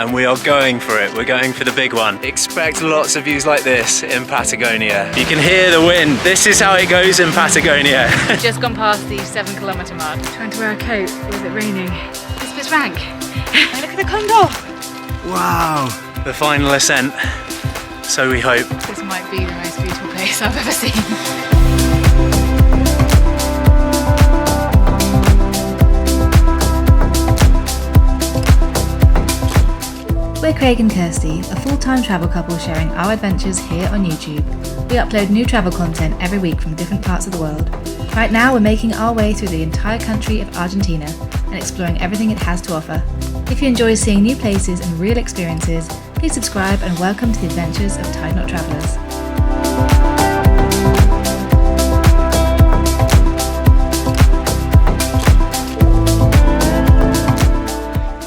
and we are going for it. We're going for the big one. Expect lots of views like this in Patagonia. You can hear the wind. This is how it goes in Patagonia. We've just gone past the 7-kilometre mark. Trying to wear a coat with it raining. This bit's rank. Look at the condor. Wow. The final ascent. So we hope. This might be the most beautiful place I've ever seen. We're Craig and Kirsty, a full-time travel couple sharing our adventures here on YouTube. We upload new travel content every week from different parts of the world. Right now we're making our way through the entire country of Argentina and exploring everything it has to offer. If you enjoy seeing new places and real experiences, please subscribe and welcome to the adventures of Tide Knot Travellers.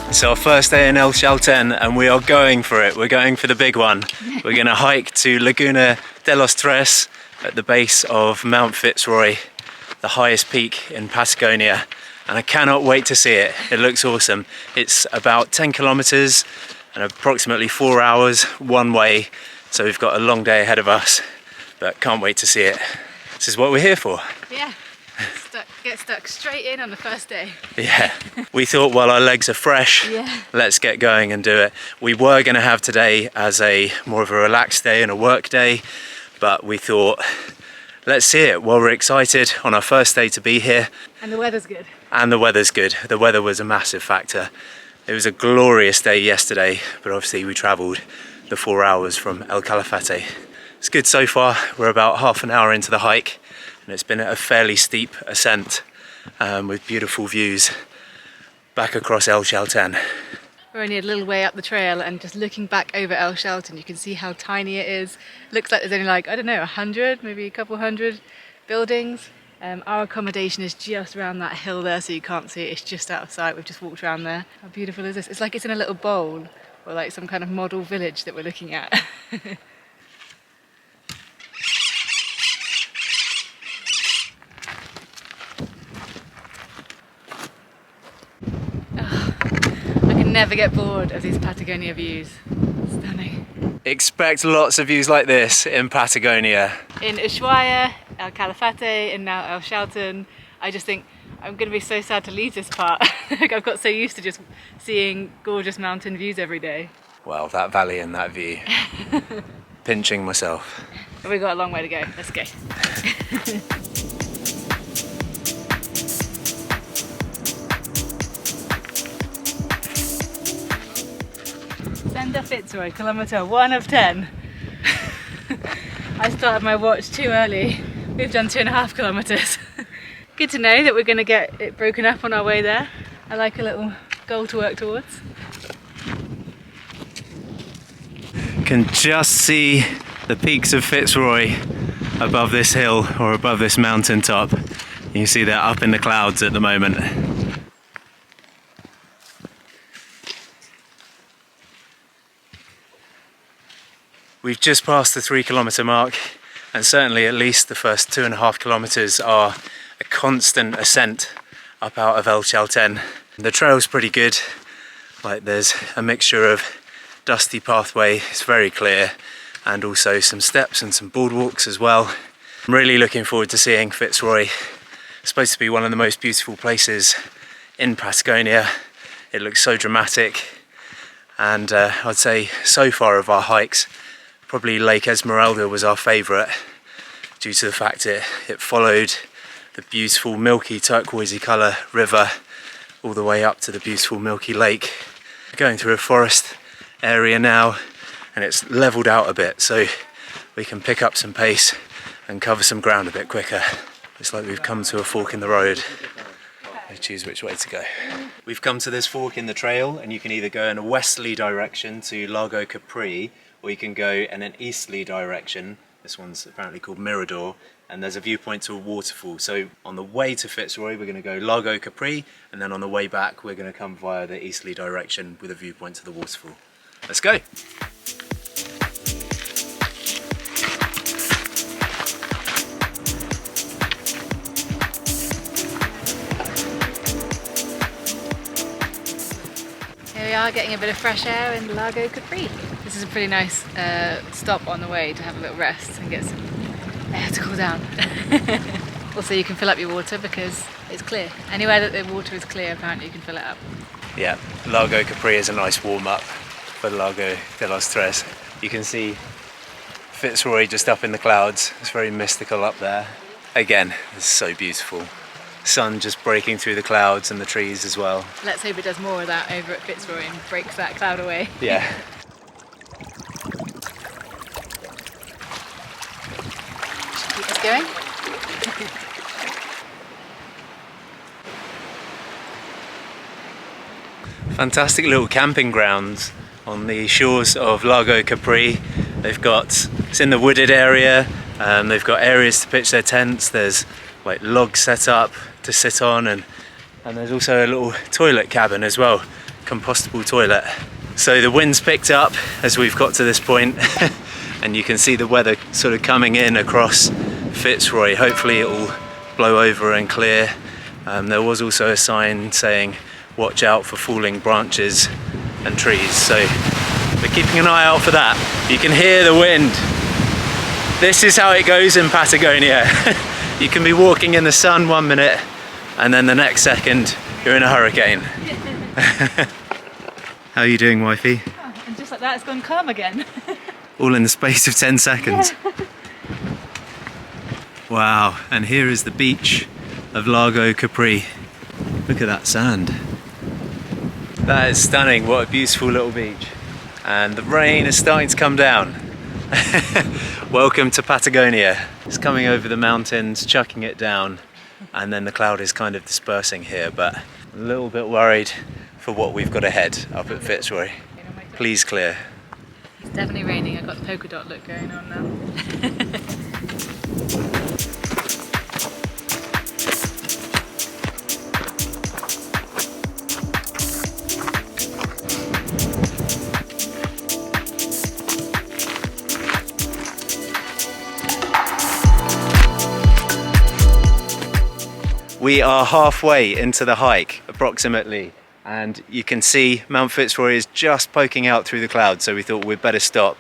It's our first day in Chalten and we are going for it. We're going for the big one. We're going to hike to Lago De Los Tres at the base of Mount Fitzroy, the highest peak in Patagonia. And I cannot wait to see it. It looks awesome. It's about 10 kilometers and approximately 4 hours one way. So we've got a long day ahead of us, but can't wait to see it. This is what we're here for. Yeah. Get stuck straight in on the first day. Yeah, we thought while our legs are fresh, let's get going and do it. We were going to have today as a more of a relaxed day and a work day, but we thought let's see it while we're excited on our first day to be here. And the weather's good. And the weather's good. The weather was a massive factor. It was a glorious day yesterday, but obviously we travelled the 4 hours from El Calafate. It's good so far. We're about half an hour into the hike. And it's been a fairly steep ascent with beautiful views back across El Chalten. We're only a little way up the trail and just looking back over El Chalten, you can see how tiny it is. Looks like there's only like, I don't know, 100, maybe a couple hundred buildings. Our accommodation is just around that hill there, so you can't see it. It's just out of sight. We've just walked around there. How beautiful is this? It's like it's in a little bowl or like some kind of model village that we're looking at. Never get bored of these Patagonia views. Stunning. Expect lots of views like this in Patagonia. In Ushuaia, El Calafate, and now El Chalten. I just think I'm going to be so sad to leave this part. I've got so used to just seeing gorgeous mountain views every day. Well, that valley and that view. Pinching myself. We've got a long way to go. Let's go. Senda Fitzroy, kilometre 1 of 10. I started my watch too early. We've done 2.5 kilometres. Good to know that we're going to get it broken up on our way there. I like a little goal to work towards. Can just see the peaks of Fitzroy above this hill or above this mountain top. You see they're up in the clouds at the moment. We've just passed the 3-kilometre mark, and certainly at least the first 2.5 kilometres are a constant ascent up out of El Chalten. The trail's pretty good, like there's a mixture of dusty pathway, it's very clear, and also some steps and some boardwalks as well. I'm really looking forward to seeing Fitzroy. It's supposed to be one of the most beautiful places in Patagonia. It looks so dramatic, and I'd say so far of our hikes, probably Lake Esmeralda was our favourite due to the fact it followed the beautiful milky turquoisey colour river all the way up to the beautiful milky lake. Going through a forest area now and it's levelled out a bit so we can pick up some pace and cover some ground a bit quicker. It's like we've come to a fork in the road. We choose which way to go. We've come to this fork in the trail and you can either go in a westerly direction to Lago Capri or you can go in an easterly direction. This one's apparently called Mirador, and there's a viewpoint to a waterfall. So on the way to Fitzroy, we're going to go Lago Capri, and then on the way back, we're going to come via the easterly direction with a viewpoint to the waterfall. Let's go. Here we we are getting a bit of fresh air in Lago Capri. This is a pretty nice stop on the way to have a little rest and get some air to cool down. Also, you can fill up your water because it's clear. Anywhere that the water is clear, apparently you can fill it up. Yeah, Lago Capri is a nice warm-up for Lago De Los Tres. You can see Fitzroy just up in the clouds. It's very mystical up there. Again, it's so beautiful. Sun just breaking through the clouds and the trees as well. Let's hope it does more of that over at Fitzroy and breaks that cloud away. Yeah. Should keep us going. Fantastic little camping grounds on the shores of Lago Capri. It's in the wooded area, they've got areas to pitch their tents, there's like logs set up to sit on, and there's also a little toilet cabin as well, compostable toilet. So the wind's picked up as we've got to this point and you can see the weather sort of coming in across Fitzroy. Hopefully it will blow over and clear. There was also a sign saying watch out for falling branches and trees, so we're keeping an eye out for that. You can hear the wind. This is how it goes in Patagonia. You can be walking in the sun 1 minute and then the next second you're in a hurricane. How are you doing, wifey? Oh, and just like that it's gone calm again. All in the space of 10 seconds. Yeah. Wow, and here is the beach of Lago Capri. Look at that sand. That is stunning, what a beautiful little beach. And the rain is starting to come down. Welcome to Patagonia. It's coming over the mountains, chucking it down, and then the cloud is kind of dispersing here, but a little bit worried for what we've got ahead up at Fitzroy. Please clear. It's definitely raining. I've got the polka dot look going on now. We are halfway into the hike, approximately, and you can see Mount Fitzroy is just poking out through the clouds, so we thought we'd better stop,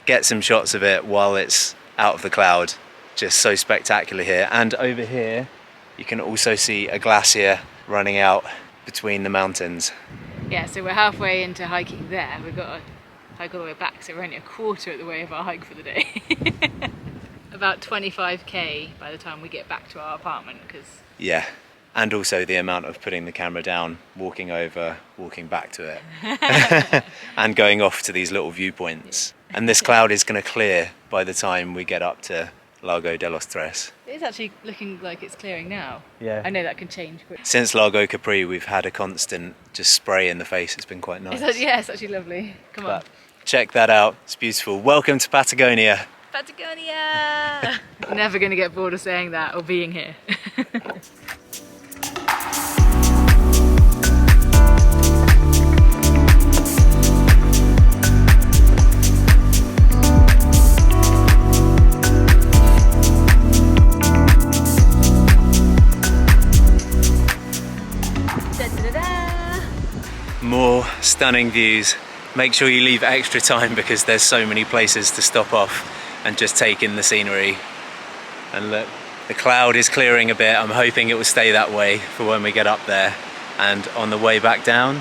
get some shots of it while it's out of the cloud. Just so spectacular here. And over here, you can also see a glacier running out between the mountains. Yeah, so we're halfway into hiking there. We've got to hike all the way back, so we're only a quarter of the way of our hike for the day. About 25k by the time we get back to our apartment, because yeah, and also the amount of putting the camera down, walking over, walking back to it, and going off to these little viewpoints. And this cloud is going to clear by the time we get up to Lago De Los Tres. It is actually looking like it's clearing now. Yeah. I know that can change quickly. Since Lago Capri, we've had a constant just spray in the face. It's been quite nice. Yeah, it's actually lovely. Come on. But check that out. It's beautiful. Welcome to Patagonia. Patagonia! Never going to get bored of saying that or being here. More stunning views. Make sure you leave extra time because there's so many places to stop off and just take in the scenery. And look, the cloud is clearing a bit. I'm hoping it will stay that way for when we get up there. And on the way back down,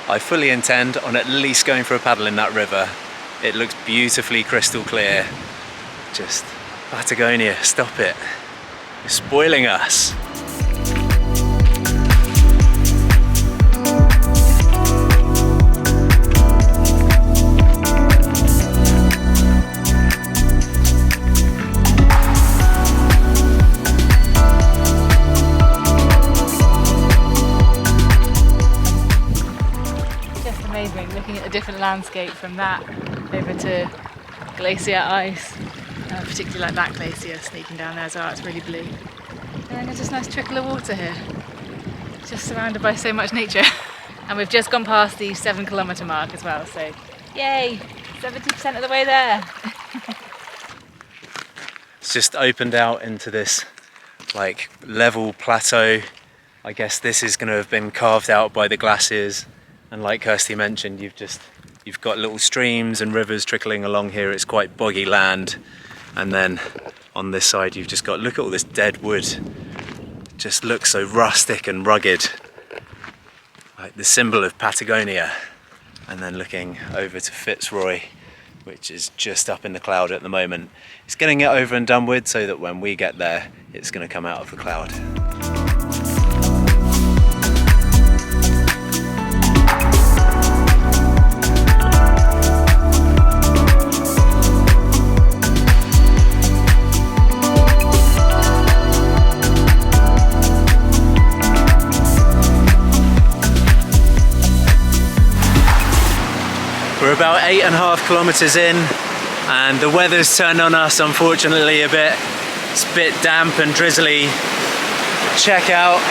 I fully intend on at least going for a paddle in that river. It looks beautifully crystal clear. Just Patagonia, stop it. You're spoiling us. Looking at a different landscape from that over to glacier ice. I particularly like that glacier sneaking down there as well. It's really blue. And there's just a nice trickle of water here. Just surrounded by so much nature. And we've just gone past the 7-kilometre mark as well, so yay! 70% of the way there. It's just opened out into this level plateau. I guess this is going to have been carved out by the glaciers And like Kirsty mentioned, you've got little streams and rivers trickling along here. It's quite boggy land. And then on this side, you've just got, look at all this dead wood. It just looks so rustic and rugged, like the symbol of Patagonia. And then looking over to Fitzroy, which is just up in the cloud at the moment. It's getting it over and done with so that when we get there, it's going to come out of the cloud. We're about 8.5 kilometers in, and the weather's turned on us, unfortunately, a bit. It's a bit damp and drizzly. Check out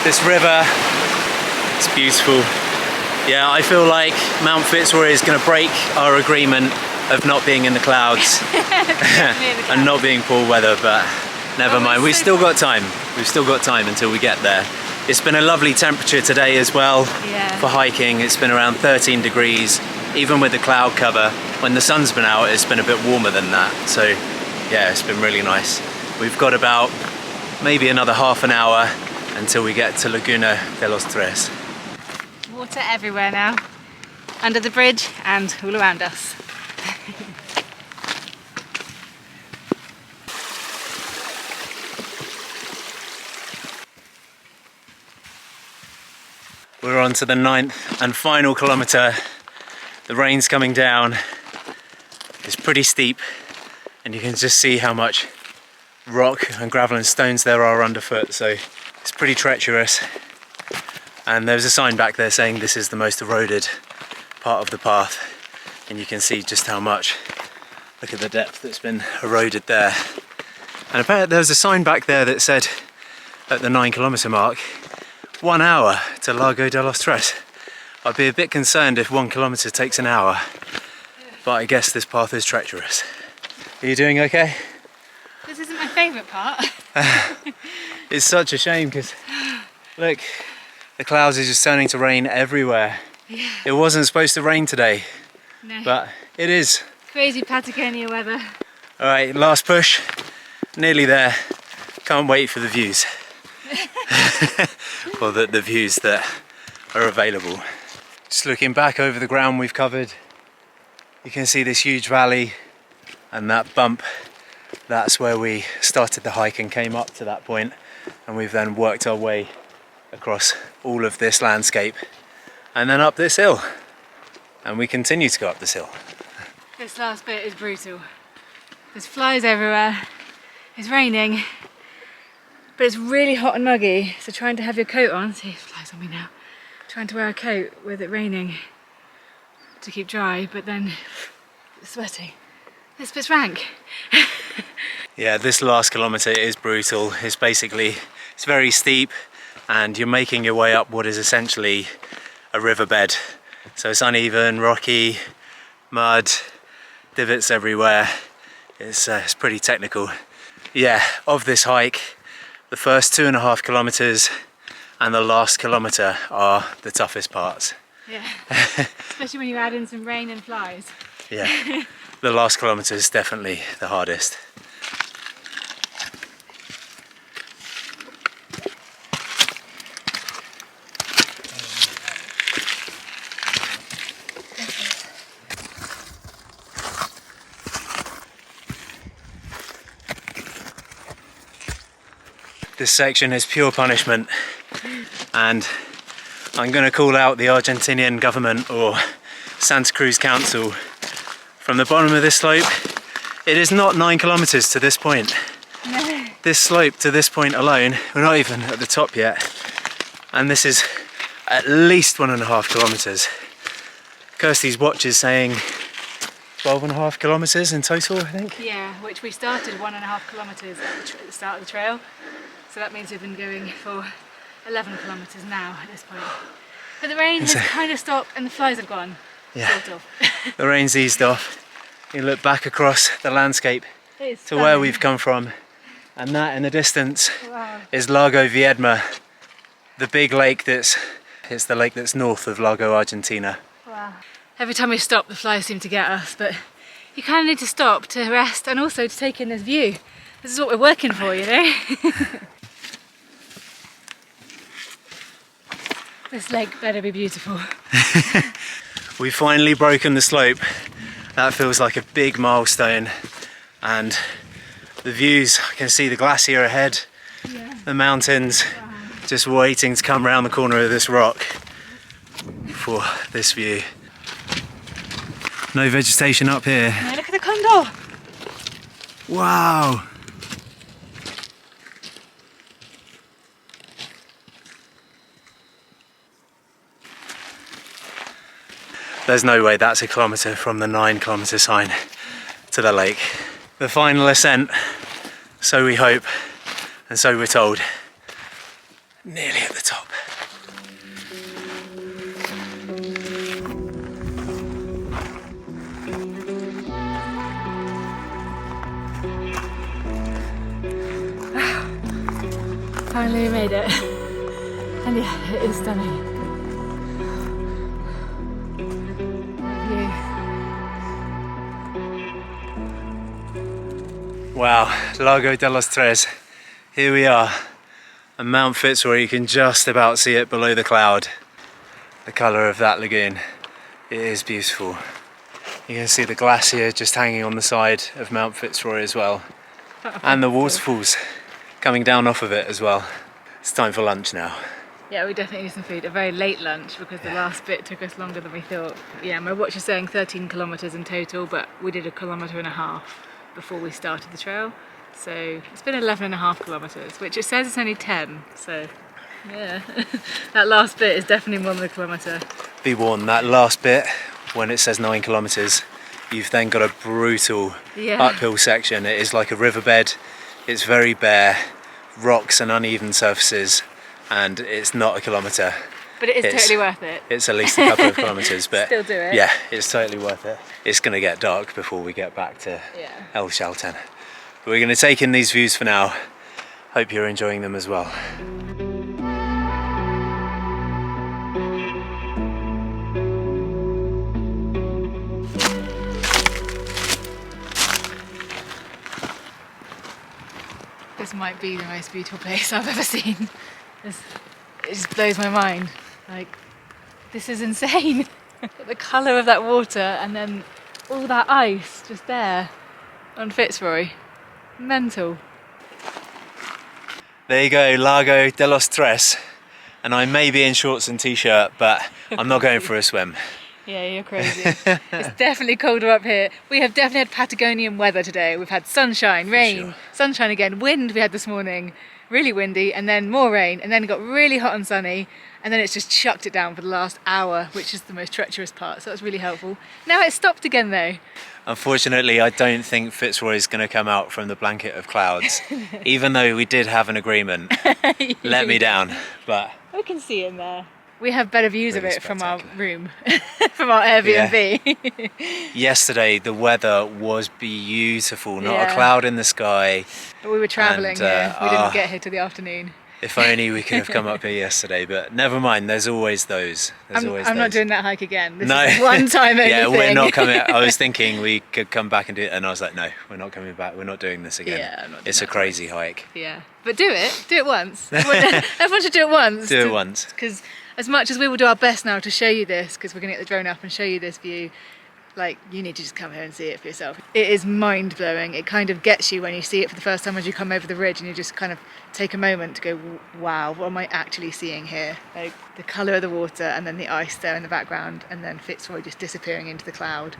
this river. It's beautiful. Yeah, I feel like Mount Fitzroy is going to break our agreement of not being in the clouds and not being poor weather, but never mind. We've still got time. We've still got time until we get there. It's been a lovely temperature today as well for hiking. It's been around 13 degrees. Even with the cloud cover, when the sun's been out, it's been a bit warmer than that. So yeah, it's been really nice. We've got about maybe another half an hour until we get to Lago De Los Tres. Water everywhere now, under the bridge and all around us. We're on to the 9th and final kilometre. The rain's coming down. It's pretty steep, and you can just see how much rock and gravel and stones there are underfoot, so it's pretty treacherous. And there's a sign back there saying this is the most eroded part of the path, and you can see just how much. Look at the depth that's been eroded there. And apparently there was a sign back there that said at the 9 kilometre mark, 1 hour to Lago De Los Tres. I'd be a bit concerned if 1 kilometre takes an hour, but I guess this path is treacherous. Are you doing okay? This isn't my favourite part. It's such a shame because, look, the clouds are just turning to rain everywhere. Yeah. It wasn't supposed to rain today, No. but it is. Crazy Patagonia weather. All right, last push, nearly there. Can't wait for the views. Or the views that are available. Just looking back over the ground we've covered, you can see this huge valley and that bump. That's where we started the hike and came up to that point, and we've then worked our way across all of this landscape and then up this hill, and we continue to go up this hill. This last bit is brutal. There's flies everywhere, it's raining, but it's really hot and muggy, so trying to have your coat on, see if flies on me now, trying to wear a coat with it raining to keep dry, but then it's sweating. This bit's rank. Yeah, this last kilometre is brutal. It's very steep, and you're making your way up what is essentially a riverbed. So it's uneven, rocky, mud, divots everywhere. It's pretty technical. Yeah, of this hike, the first 2.5 kilometres and the last kilometre are the toughest parts. Yeah, especially when you add in some rain and flies. Yeah, the last kilometre is definitely the hardest. This section is pure punishment, and I'm going to call out the Argentinian government or Santa Cruz Council. From the bottom of this slope, it is not 9 kilometres to this point. No. This slope to this point alone, we're not even at the top yet, and this is at least 1.5 kilometres. Kirsty's watch is saying 12.5 kilometres in total, I think. Yeah, which we started 1.5 kilometres at the start of the trail. So that means we've been going for 11 kilometres now at this point. But the rain has kind of stopped and the flies have gone, Yeah. sort of. The rain's eased off. You look back across the landscape to where we've come from, and that in the distance Wow. is Lago Viedma, the big lake that's It's the lake that's north of Lago Argentina. Wow. Every time we stop, the flies seem to get us, but you kind of need to stop to rest and also to take in this view. This is what we're working for, you know? This lake better be beautiful. We've finally broken the slope. That feels like a big milestone. And the views, I can see the glacier ahead, the mountains, just waiting to come around the corner of this rock for this view. No vegetation up here. Yeah, look at the condor. Wow. There's no way that's a kilometre from the 9-kilometre sign to the lake. The final ascent, so we hope, and so we're told. Nearly at the top. Finally we made it. And yeah, it is stunning. Wow, Lago De Los Tres. Here we are. And Mount Fitzroy, you can just about see it below the cloud. The colour of that lagoon. It is beautiful. You can see the glacier just hanging on the side of Mount Fitzroy as well. And the waterfalls coming down off of it as well. It's time for lunch now. Yeah, we definitely need some food. A very late lunch because the last bit took us longer than we thought. Yeah, my watch is saying 13 kilometres in total, but we did 1.5 kilometres before we started the trail. So it's been 11.5 kilometres, which it says it's only 10. So yeah, that last bit is definitely more than a kilometre. Be warned, that last bit, when it says 9 kilometres, you've then got a brutal uphill section. It is like a riverbed. It's very bare, rocks and uneven surfaces, and it's not a kilometre. But it is totally worth it. It's at least a couple of kilometres, but still do it. Yeah, it's totally worth it. It's going to get dark before we get back to El Chalten. But we're going to take in these views for now. Hope you're enjoying them as well. This might be the most beautiful place I've ever seen. It just blows my mind. Like, this is insane. The colour of that water and then all that ice just there on Fitzroy. Mental. There you go, Lago De Los Tres. And I may be in shorts and t-shirt, but I'm not going for a swim. Yeah, you're crazy. It's definitely colder up here. We have definitely had Patagonian weather today. We've had sunshine, rain, sunshine again, wind we had this morning, really windy, and then more rain, and then it got really hot and sunny, and then it's just chucked it down for the last hour, which is the most treacherous part, so that's really helpful. Now it's stopped again though. Unfortunately, I don't think Fitzroy is going to come out from the blanket of clouds, even though we did have an agreement. Let me down, but we can see in there. We have better views really of it from our room, from our Airbnb. Yeah. Yesterday the weather was beautiful, not a cloud in the sky. But we were travelling here, we didn't get here till the afternoon. If only we could have come up here yesterday, but never mind, there's always those. I'm not doing that hike again. This no. is one time only Yeah, thing. we're not coming. I was thinking we could come back and do it, and I was like, no, we're not coming back. We're not doing this again. Yeah, I'm not doing it's a that crazy hike. Yeah, but do it once. Everyone should do it once. Do it once. Because as much as we will do our best now to show you this, because we're going to get the drone up and show you this view, like, you need to just come here and see it for yourself. It is mind-blowing. It kind of gets you when you see it for the first time as you come over the ridge, and you just kind of take a moment to go, wow, what am I actually seeing here? Like, the colour of the water and then the ice there in the background, and then Fitzroy just disappearing into the cloud.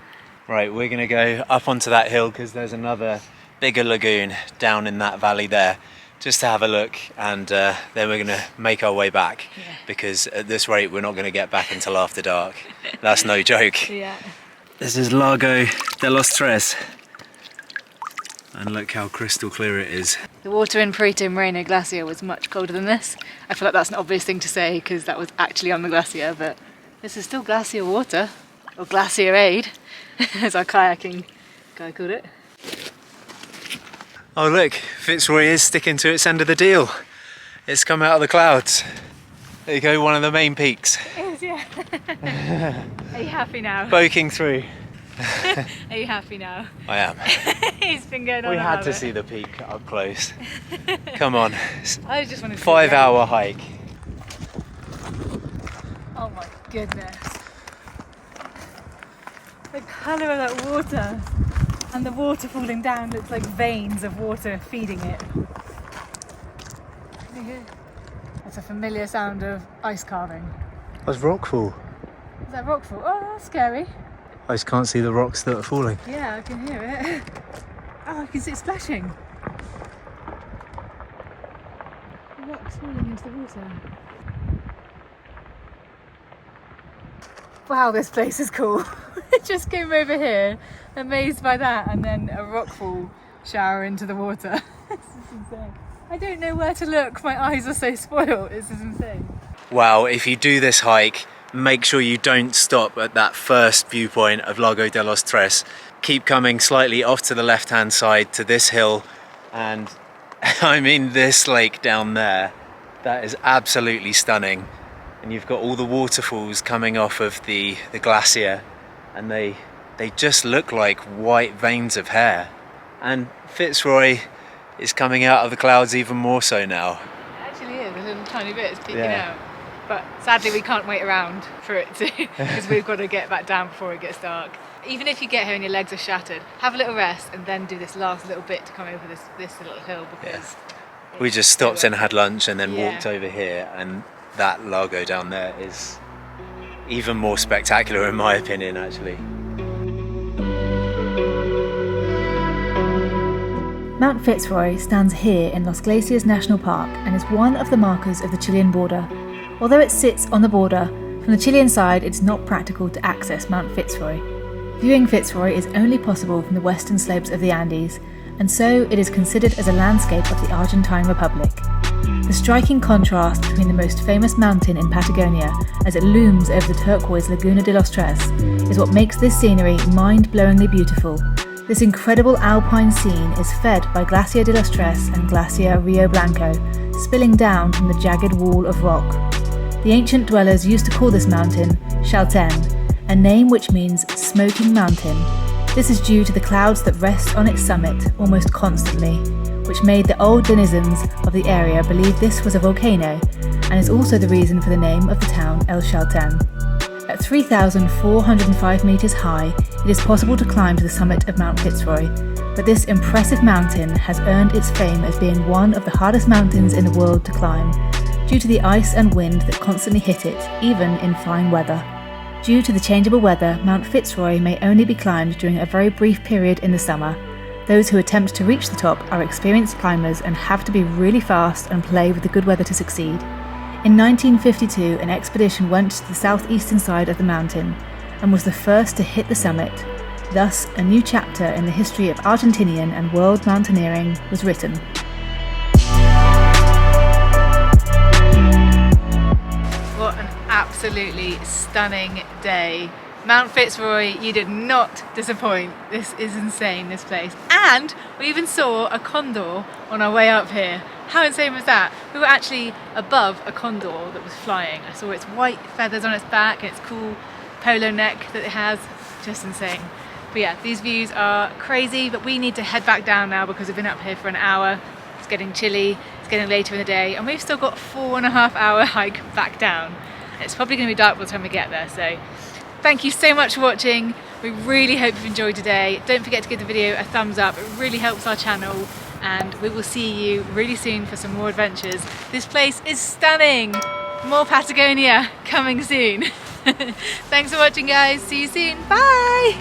Right, we're going to go up onto that hill because there's another bigger lagoon down in that valley there, just to have a look, and then we're going to make our way back, because at this rate we're not going to get back until after dark. That's no joke. Yeah. This is Lago De Los Tres, and look how crystal clear it is. The water in Perito Moreno Glacier was much colder than this. I feel like that's an obvious thing to say because that was actually on the glacier, but this is still glacier water, or glacier aid, as our kayaking guy called it. Oh look, Fitzroy is sticking to its end of the deal. It's come out of the clouds. There you go, one of the main peaks. It is, yeah. Are you happy now? Poking through. Are you happy now? I am. He's been going on We had about to it. see the peak up close. Come on. I just wanted to 5-hour hike. Oh my goodness. The colour of that water and the water falling down looks like veins of water feeding it. That's a familiar sound of ice carving. That's rockfall. Is that rockfall? Oh, that's scary. I just can't see the rocks that are falling. Yeah, I can hear it. Oh, I can see it splashing. The rocks falling into the water. Wow, this place is cool. I just came over here, amazed by that, and then a rockfall shower into the water. This is insane. I don't know where to look. My eyes are so spoiled. This is insane. Wow, if you do this hike, make sure you don't stop at that first viewpoint of Lago De Los Tres. Keep coming slightly off to the left-hand side to this hill, and I mean this lake down there, that is absolutely stunning. And you've got all the waterfalls coming off of the glacier, and they just look like white veins of hair. And Fitzroy is coming out of the clouds even more so now. It actually is, a little tiny bit is peeking Yeah. out. But sadly we can't wait around for it to, because we've got to get back down before it gets dark. Even if you get here and your legs are shattered, have a little rest and then do this last little bit to come over this little hill, because We just stopped and had lunch and then Yeah. walked over here, and that lago down there is even more spectacular in my opinion, actually. Mount Fitzroy stands here in Los Glaciers National Park and is one of the markers of the Chilean border. Although it sits on the border, from the Chilean side it's not practical to access Mount Fitzroy. Viewing Fitzroy is only possible from the western slopes of the Andes, and so it is considered as a landscape of the Argentine Republic. The striking contrast between the most famous mountain in Patagonia as it looms over the turquoise Lago De Los Tres is what makes this scenery mind-blowingly beautiful. This incredible alpine scene is fed by Glacier de los Tres and Glacier Rio Blanco, spilling down from the jagged wall of rock. The ancient dwellers used to call this mountain Chalten, a name which means smoking mountain. This is due to the clouds that rest on its summit almost constantly, which made the old denizens of the area believe this was a volcano, and is also the reason for the name of the town El Chalten. At 3,405 metres high, it is possible to climb to the summit of Mount Fitzroy, but this impressive mountain has earned its fame as being one of the hardest mountains in the world to climb, due to the ice and wind that constantly hit it, even in fine weather. Due to the changeable weather, Mount Fitzroy may only be climbed during a very brief period in the summer. Those who attempt to reach the top are experienced climbers and have to be really fast and play with the good weather to succeed. In 1952, an expedition went to the southeastern side of the mountain and was the first to hit the summit. Thus, a new chapter in the history of Argentinian and world mountaineering was written. What an absolutely stunning day. Mount Fitzroy, you did not disappoint. This is insane, this place. And we even saw a condor on our way up here. How insane was that? We were actually above a condor that was flying. I saw its white feathers on its back and its cool polo neck that it has. Just insane. But yeah, these views are crazy, but we need to head back down now because we've been up here for an hour. It's getting chilly, it's getting later in the day, and we've still got a 4.5 hour hike back down. It's probably going to be dark by the time we get there, so thank you so much for watching. We really hope you've enjoyed today. Don't forget to give the video a thumbs up, it really helps our channel, and we will see you really soon for some more adventures. This place is stunning! More Patagonia coming soon. Thanks for watching, guys. See you soon. Bye!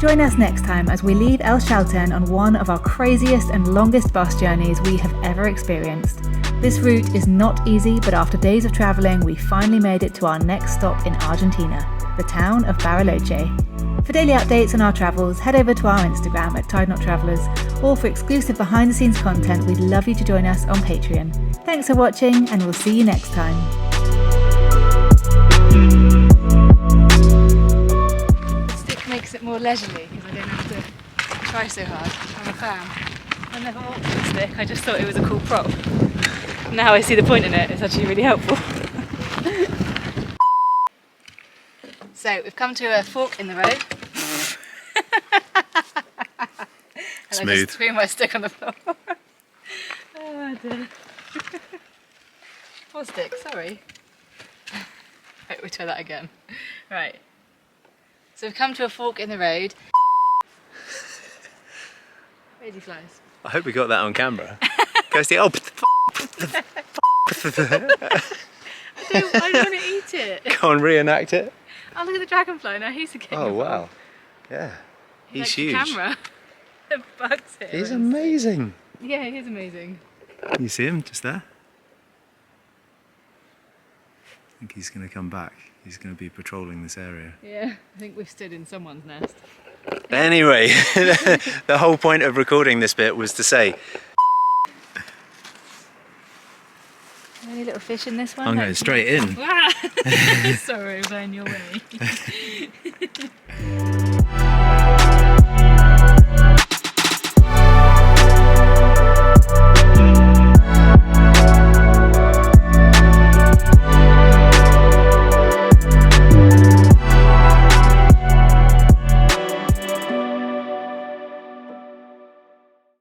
Join us next time as we leave El Chalten on one of our craziest and longest bus journeys we have ever experienced. This route is not easy, but after days of travelling, we finally made it to our next stop in Argentina, the town of Bariloche. For daily updates on our travels, head over to our Instagram at Tide Not Travellers, or for exclusive behind-the-scenes content, we'd love you to join us on Patreon. Thanks for watching, and we'll see you next time. more leisurely because I don't have to try so hard. I'm a fan. I never walked with a stick, I just thought it was a cool prop. Now I see the point in it, it's actually really helpful. So we've come to a fork in the road. And Smooth. I just threw my stick on the floor. Oh dear. What stick? Sorry. Right, we'll try that again. Right. So we've come to a fork in the road. Crazy flies. I hope we got that on camera. Goes the I don't want to eat it. Go and reenact it. Oh, look at the dragonfly now. He's getting Oh involved. wow. Yeah. He He's likes the huge. camera. The bugs here. He's amazing. Yeah, he is amazing. You see him just there? I think he's going to come back. He's going to be patrolling this area. Yeah, I think we've stood in someone's nest. Anyway, the whole point of recording this bit was to say, Any little fish in this one? I'm going straight in. Sorry, I was in your way.